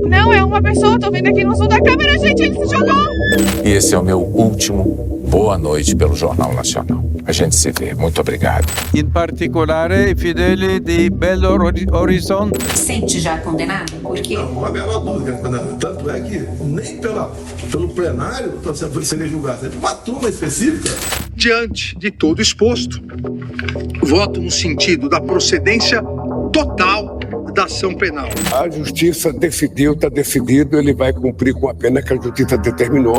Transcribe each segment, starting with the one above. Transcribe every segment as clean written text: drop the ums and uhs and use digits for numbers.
Não, é uma pessoa, tô vendo aqui no zoom da câmera, gente, ele se jogou. E esse é o meu último boa noite pelo Jornal Nacional. A gente se vê. Muito obrigado. In particolare Fidele di Belo Horizonte. Sente já condenado? Por quê? Não há a menor dúvida. Tanto é que nem pelo plenário seria julgado. É uma turma específica. Diante de todo exposto, voto no sentido da procedência total da ação penal. A justiça decidiu, está decidido, ele vai cumprir com a pena que a justiça determinou.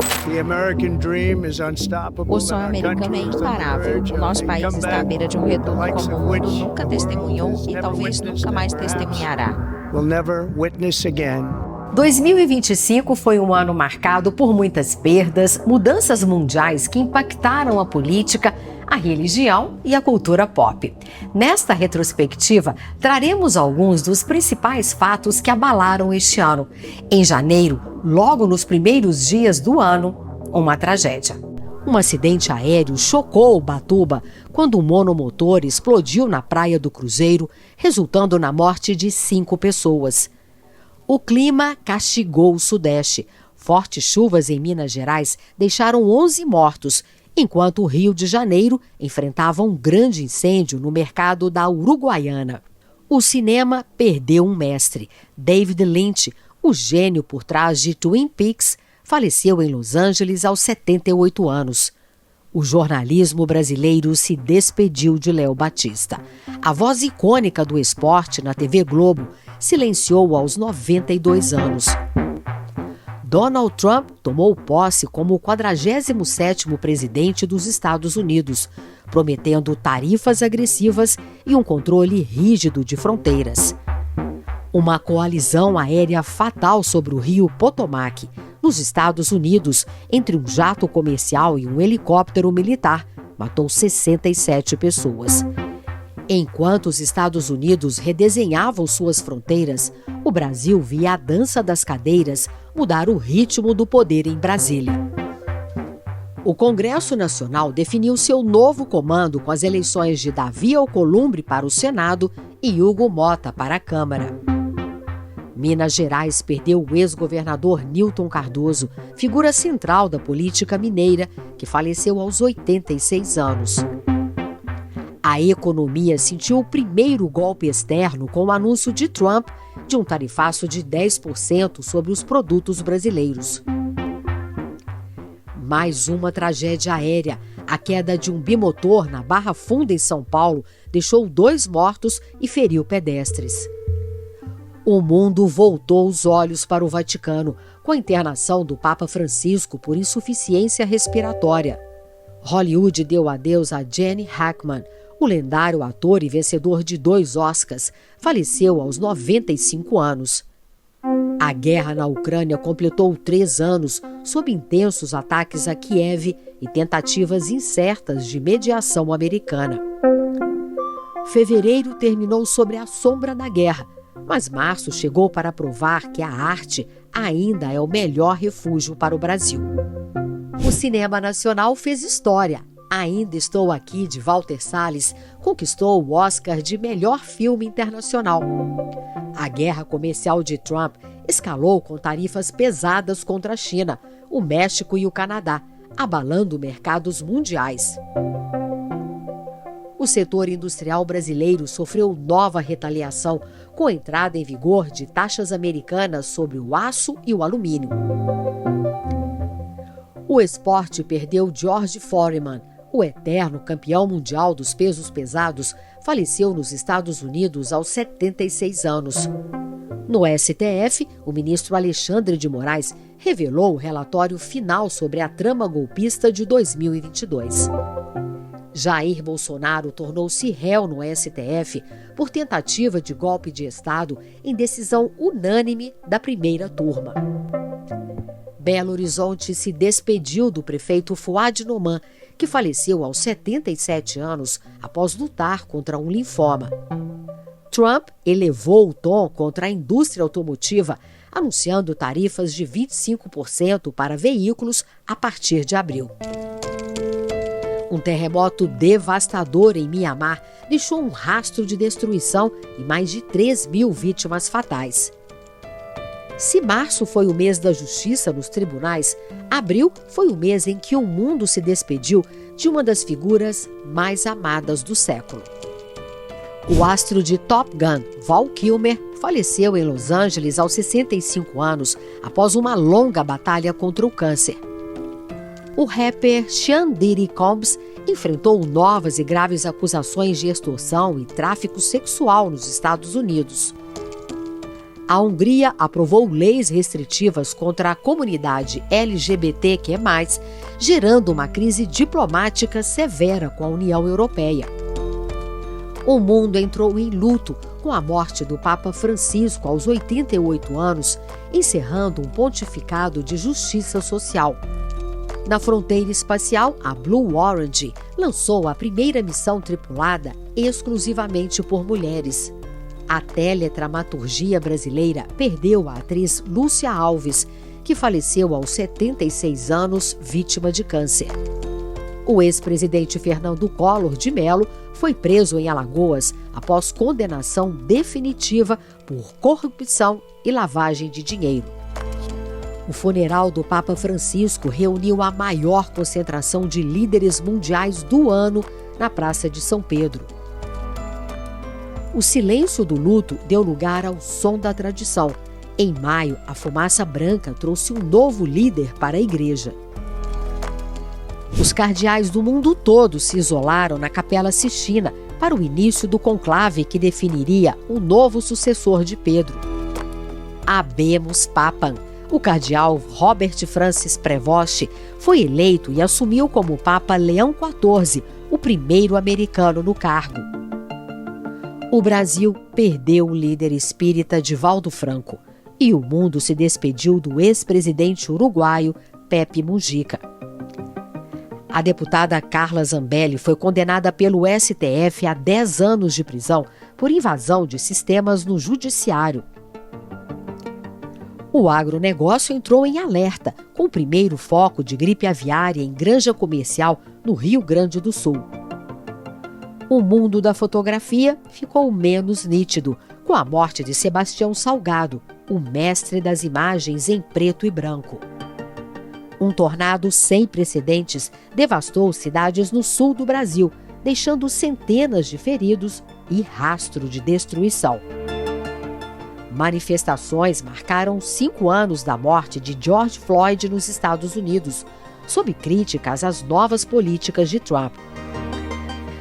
O sonho americano é imparável. O nosso país está à beira de um retorno como o mundo nunca testemunhou e talvez nunca mais testemunhará. 2025 foi um ano marcado por muitas perdas, mudanças mundiais que impactaram a política, a religião e a cultura pop. Nesta retrospectiva, traremos alguns dos principais fatos que abalaram este ano. Em janeiro, logo nos primeiros dias do ano, uma tragédia. Um acidente aéreo chocou Ubatuba quando um monomotor explodiu na praia do Cruzeiro, resultando na morte de 5 pessoas. O clima castigou o Sudeste. Fortes chuvas em Minas Gerais deixaram 11 mortos, enquanto o Rio de Janeiro enfrentava um grande incêndio no mercado da Uruguaiana. O cinema perdeu um mestre. David Lynch, o gênio por trás de Twin Peaks, faleceu em Los Angeles aos 78 anos. O jornalismo brasileiro se despediu de Léo Batista. A voz icônica do esporte na TV Globo silenciou aos 92 anos. Donald Trump tomou posse como o 47º presidente dos Estados Unidos, prometendo tarifas agressivas e um controle rígido de fronteiras. Uma coalizão aérea fatal sobre o rio Potomac, nos Estados Unidos, entre um jato comercial e um helicóptero militar, matou 67 pessoas. Enquanto os Estados Unidos redesenhavam suas fronteiras, o Brasil via a dança das cadeiras mudar o ritmo do poder em Brasília. O Congresso Nacional definiu seu novo comando com as eleições de Davi Alcolumbre para o Senado e Hugo Mota para a Câmara. Minas Gerais perdeu o ex-governador Newton Cardoso, figura central da política mineira, que faleceu aos 86 anos. A economia sentiu o primeiro golpe externo com o anúncio de Trump de um tarifaço de 10% sobre os produtos brasileiros. Mais uma tragédia aérea. A queda de um bimotor na Barra Funda, em São Paulo, deixou 2 mortos e feriu pedestres. O mundo voltou os olhos para o Vaticano, com a internação do Papa Francisco por insuficiência respiratória. Hollywood deu adeus a Gene Hackman. O lendário ator e vencedor de 2 Oscars faleceu aos 95 anos. A guerra na Ucrânia completou 3 anos sob intensos ataques a Kiev e tentativas incertas de mediação americana. Fevereiro terminou sobre a sombra da guerra, mas março chegou para provar que a arte ainda é o melhor refúgio para o Brasil. O cinema nacional fez história. Ainda Estou Aqui, de Walter Salles, conquistou o Oscar de melhor filme internacional. A guerra comercial de Trump escalou com tarifas pesadas contra a China, o México e o Canadá, abalando mercados mundiais. O setor industrial brasileiro sofreu nova retaliação com a entrada em vigor de taxas americanas sobre o aço e o alumínio. O esporte perdeu George Foreman. O eterno campeão mundial dos pesos pesados faleceu nos Estados Unidos aos 76 anos. No STF, o ministro Alexandre de Moraes revelou o relatório final sobre a trama golpista de 2022. Jair Bolsonaro tornou-se réu no STF por tentativa de golpe de Estado em decisão unânime da primeira turma. Belo Horizonte se despediu do prefeito Fuad Noman, que faleceu aos 77 anos após lutar contra um linfoma. Trump elevou o tom contra a indústria automotiva, anunciando tarifas de 25% para veículos a partir de abril. Um terremoto devastador em Mianmar deixou um rastro de destruição e mais de 3.000 vítimas fatais. Se março foi o mês da justiça nos tribunais, abril foi o mês em que o mundo se despediu de uma das figuras mais amadas do século. O astro de Top Gun, Val Kilmer, faleceu em Los Angeles aos 65 anos após uma longa batalha contra o câncer. O rapper Sean Diddy Combs enfrentou novas e graves acusações de extorsão e tráfico sexual nos Estados Unidos. A Hungria aprovou leis restritivas contra a comunidade LGBTQ+, gerando uma crise diplomática severa com a União Europeia. O mundo entrou em luto com a morte do Papa Francisco aos 88 anos, encerrando um pontificado de justiça social. Na fronteira espacial, a Blue Origin lançou a primeira missão tripulada exclusivamente por mulheres. A teledramaturgia brasileira perdeu a atriz Lúcia Alves, que faleceu aos 76 anos, vítima de câncer. O ex-presidente Fernando Collor de Mello foi preso em Alagoas após condenação definitiva por corrupção e lavagem de dinheiro. O funeral do Papa Francisco reuniu a maior concentração de líderes mundiais do ano na Praça de São Pedro. O silêncio do luto deu lugar ao som da tradição. Em maio, a fumaça branca trouxe um novo líder para a igreja. Os cardeais do mundo todo se isolaram na Capela Sistina para o início do conclave que definiria o novo sucessor de Pedro. Habemus Papam. O cardeal Robert Francis Prevost foi eleito e assumiu como Papa Leão XIV, o primeiro americano no cargo. O Brasil perdeu o líder espírita Divaldo Franco e o mundo se despediu do ex-presidente uruguaio Pepe Mujica. A deputada Carla Zambelli foi condenada pelo STF a 10 anos de prisão por invasão de sistemas no judiciário. O agronegócio entrou em alerta com o primeiro foco de gripe aviária em granja comercial no Rio Grande do Sul. O mundo da fotografia ficou menos nítido com a morte de Sebastião Salgado, o mestre das imagens em preto e branco. Um tornado sem precedentes devastou cidades no sul do Brasil, deixando centenas de feridos e rastro de destruição. Manifestações marcaram 5 anos da morte de George Floyd nos Estados Unidos, sob críticas às novas políticas de Trump.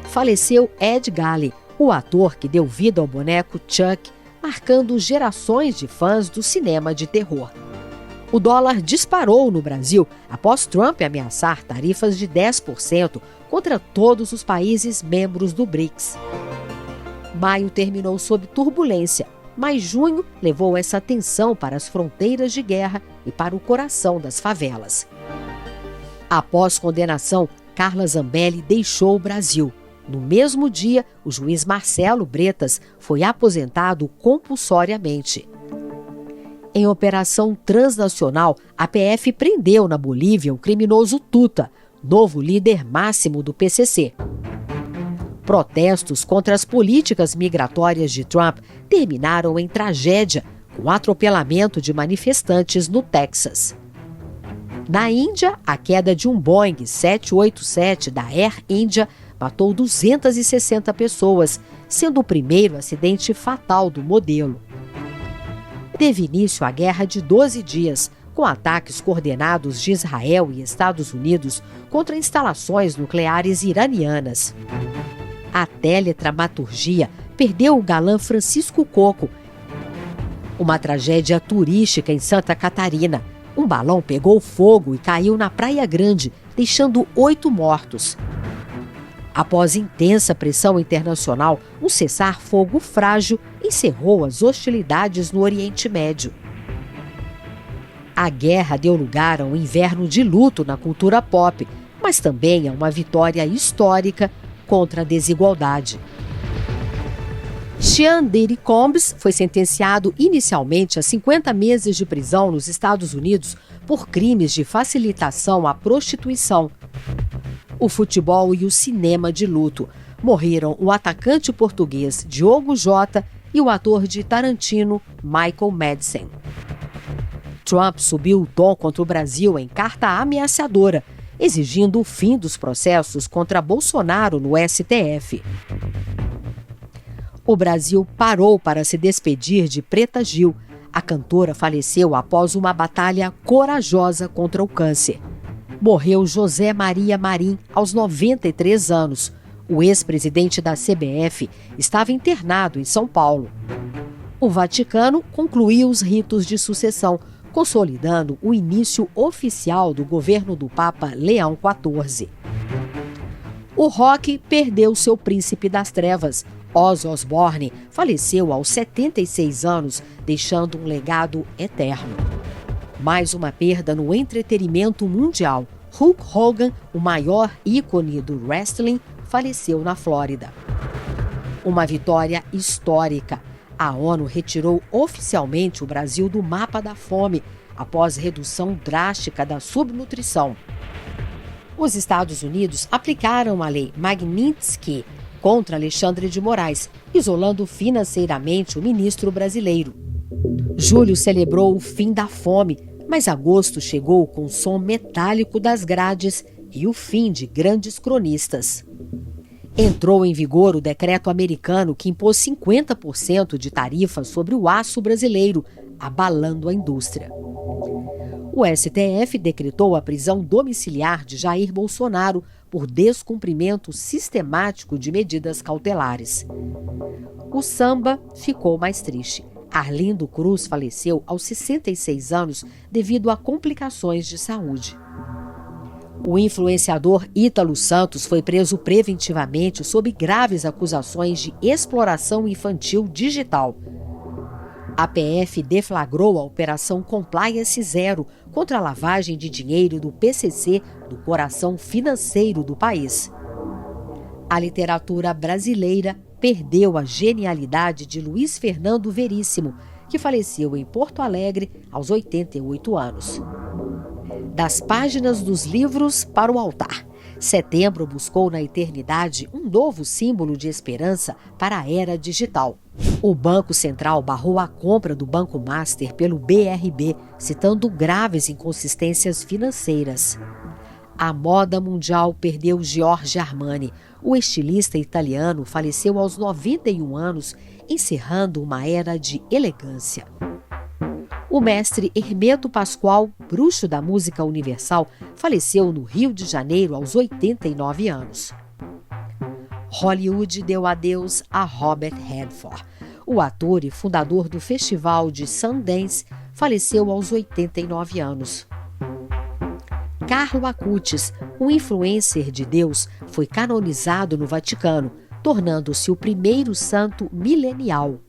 Faleceu Ed Galley, o ator que deu vida ao boneco Chuck, marcando gerações de fãs do cinema de terror. O dólar disparou no Brasil após Trump ameaçar tarifas de 10% contra todos os países membros do BRICS. Maio terminou sob turbulência, mas junho levou essa tensão para as fronteiras de guerra e para o coração das favelas. Após condenação, Carla Zambelli deixou o Brasil. No mesmo dia, o juiz Marcelo Bretas foi aposentado compulsoriamente. Em operação transnacional, a PF prendeu na Bolívia o criminoso Tuta, novo líder máximo do PCC. Protestos contra as políticas migratórias de Trump terminaram em tragédia, com o atropelamento de manifestantes no Texas. Na Índia, a queda de um Boeing 787 da Air India matou 260 pessoas, sendo o primeiro acidente fatal do modelo. Teve início a Guerra de 12 dias, com ataques coordenados de Israel e Estados Unidos contra instalações nucleares iranianas. A teledramaturgia perdeu o galã Francisco Coco. Uma tragédia turística em Santa Catarina. Um balão pegou fogo e caiu na Praia Grande, deixando 8 mortos. Após intensa pressão internacional, um cessar-fogo frágil encerrou as hostilidades no Oriente Médio. A guerra deu lugar a um inverno de luto na cultura pop, mas também a uma vitória histórica contra a desigualdade. Sean Diddy Combs foi sentenciado inicialmente a 50 meses de prisão nos Estados Unidos por crimes de facilitação à prostituição. o futebol e o cinema de luto. Morreram o atacante português Diogo Jota e o ator de Tarantino, Michael Madsen. Trump subiu o tom contra o Brasil em carta ameaçadora, exigindo o fim dos processos contra Bolsonaro no STF. O Brasil parou para se despedir de Preta Gil. A cantora faleceu após uma batalha corajosa contra o câncer. Morreu José Maria Marim, aos 93 anos. O ex-presidente da CBF estava internado em São Paulo. O Vaticano concluiu os ritos de sucessão, consolidando o início oficial do governo do Papa Leão XIV. O rock perdeu seu príncipe das trevas. Ozzy Osbourne faleceu aos 76 anos, deixando um legado eterno. Mais uma perda no entretenimento mundial. Hulk Hogan, o maior ícone do wrestling, faleceu na Flórida. Uma vitória histórica. A ONU retirou oficialmente o Brasil do mapa da fome, após redução drástica da subnutrição. Os Estados Unidos aplicaram a lei Magnitsky contra Alexandre de Moraes, isolando financeiramente o ministro brasileiro. Julho celebrou o fim da fome, mas agosto chegou com o som metálico das grades e o fim de grandes cronistas. Entrou em vigor o decreto americano que impôs 50% de tarifa sobre o aço brasileiro, abalando a indústria. O STF decretou a prisão domiciliar de Jair Bolsonaro por descumprimento sistemático de medidas cautelares. O samba ficou mais triste. Arlindo Cruz faleceu aos 66 anos devido a complicações de saúde. O influenciador Ítalo Santos foi preso preventivamente sob graves acusações de exploração infantil digital. A PF deflagrou a Operação Compliance Zero contra a lavagem de dinheiro do PCC, do coração financeiro do país. A literatura brasileira perdeu a genialidade de Luiz Fernando Veríssimo, que faleceu em Porto Alegre aos 88 anos. Das páginas dos livros para o altar. Setembro buscou na eternidade um novo símbolo de esperança para a era digital. O Banco Central barrou a compra do Banco Master pelo BRB, citando graves inconsistências financeiras. A moda mundial perdeu Giorgio Armani. O estilista italiano faleceu aos 91 anos, encerrando uma era de elegância. O mestre Hermeto Pascoal, bruxo da música universal, faleceu no Rio de Janeiro aos 89 anos. Hollywood deu adeus a Robert Redford. O ator e fundador do Festival de Sundance faleceu aos 89 anos. Carlo Acutis, um influencer de Deus, foi canonizado no Vaticano, tornando-se o primeiro santo milenial.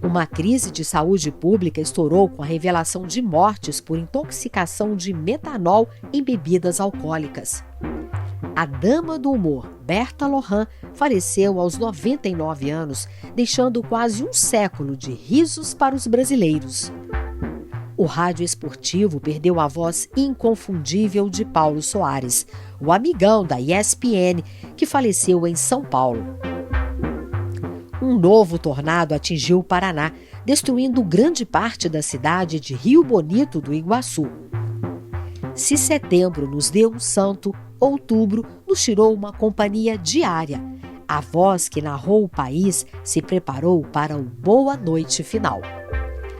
Uma crise de saúde pública estourou com a revelação de mortes por intoxicação de metanol em bebidas alcoólicas. A dama do humor, Berta Lohan, faleceu aos 99 anos, deixando quase um século de risos para os brasileiros. O rádio esportivo perdeu a voz inconfundível de Paulo Soares, o amigão da ESPN, que faleceu em São Paulo. Um novo tornado atingiu o Paraná, destruindo grande parte da cidade de Rio Bonito do Iguaçu. Se setembro nos deu um santo, outubro nos tirou uma companhia diária. A voz que narrou o país se preparou para o Boa Noite final.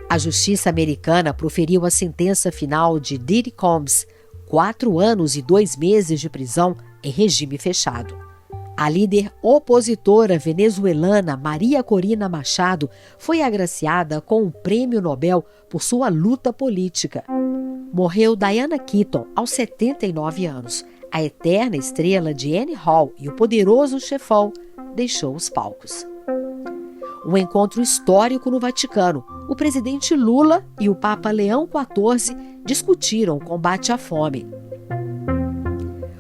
A justiça americana proferiu a sentença final de Diddy Combs, 4 anos e 2 meses de prisão em regime fechado. A líder opositora venezuelana Maria Corina Machado foi agraciada com o Prêmio Nobel por sua luta política. Morreu Diana Keaton, aos 79 anos. A eterna estrela de Annie Hall e o poderoso chefão deixou os palcos. Um encontro histórico no Vaticano. O presidente Lula e o Papa Leão XIV discutiram o combate à fome.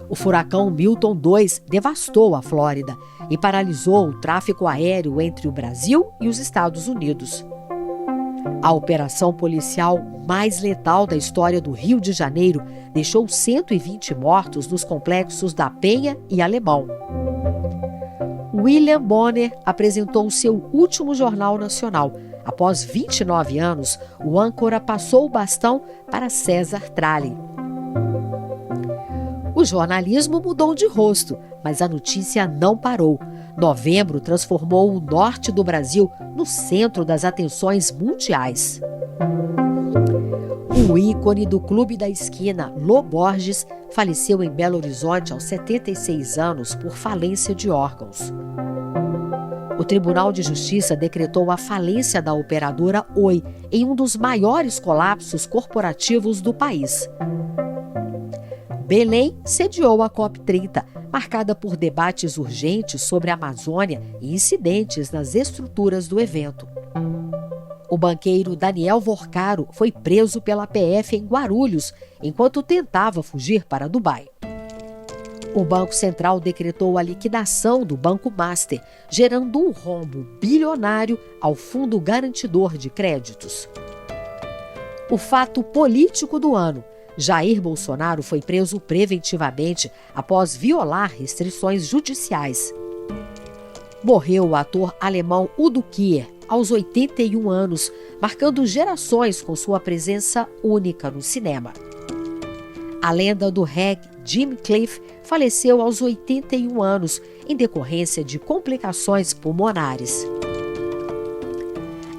O furacão Milton II devastou a Flórida e paralisou o tráfego aéreo entre o Brasil e os Estados Unidos. A operação policial mais letal da história do Rio de Janeiro deixou 120 mortos nos complexos da Penha e Alemão. William Bonner apresentou o seu último jornal nacional. Após 29 anos, o âncora passou o bastão para César Tralli. O jornalismo mudou de rosto, mas a notícia não parou. Novembro transformou o norte do Brasil no centro das atenções mundiais. O ícone do Clube da Esquina, Lô Borges, faleceu em Belo Horizonte aos 76 anos por falência de órgãos. O Tribunal de Justiça decretou a falência da operadora Oi em um dos maiores colapsos corporativos do país. Belém sediou a COP30, marcada por debates urgentes sobre a Amazônia e incidentes nas estruturas do evento. O banqueiro Daniel Vorcaro foi preso pela PF em Guarulhos, enquanto tentava fugir para Dubai. O Banco Central decretou a liquidação do Banco Master, gerando um rombo bilionário ao Fundo Garantidor de Créditos. O fato político do ano: Jair Bolsonaro foi preso preventivamente após violar restrições judiciais. Morreu o ator alemão Udo Kier, aos 81 anos, marcando gerações com sua presença única no cinema. A lenda do reggae Jim Cliff faleceu aos 81 anos, em decorrência de complicações pulmonares.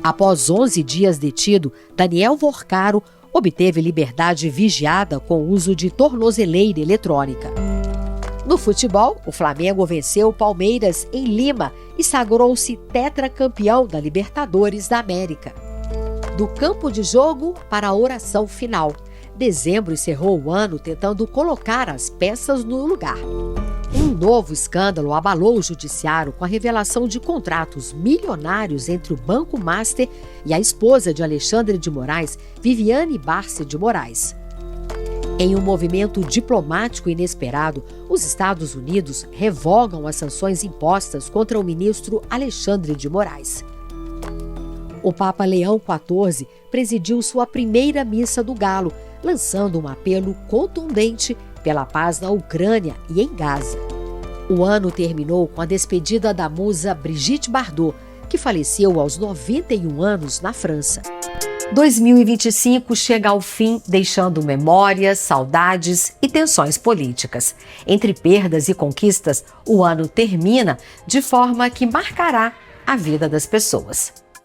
Após 11 dias detido, Daniel Vorcaro obteve liberdade vigiada com o uso de tornozeleira eletrônica. No futebol, o Flamengo venceu o Palmeiras em Lima e sagrou-se tetracampeão da Libertadores da América. Do campo de jogo para a oração final, dezembro encerrou o ano tentando colocar as peças no lugar. Um novo escândalo abalou o judiciário com a revelação de contratos milionários entre o Banco Master e a esposa de Alexandre de Moraes, Viviane Barce de Moraes. Em um movimento diplomático inesperado, os Estados Unidos revogam as sanções impostas contra o ministro Alexandre de Moraes. O Papa Leão XIV presidiu sua primeira missa do Galo, lançando um apelo contundente pela paz na Ucrânia e em Gaza. O ano terminou com a despedida da musa Brigitte Bardot, que faleceu aos 91 anos na França. 2025 chega ao fim, deixando memórias, saudades e tensões políticas. Entre perdas e conquistas, o ano termina de forma que marcará a vida das pessoas.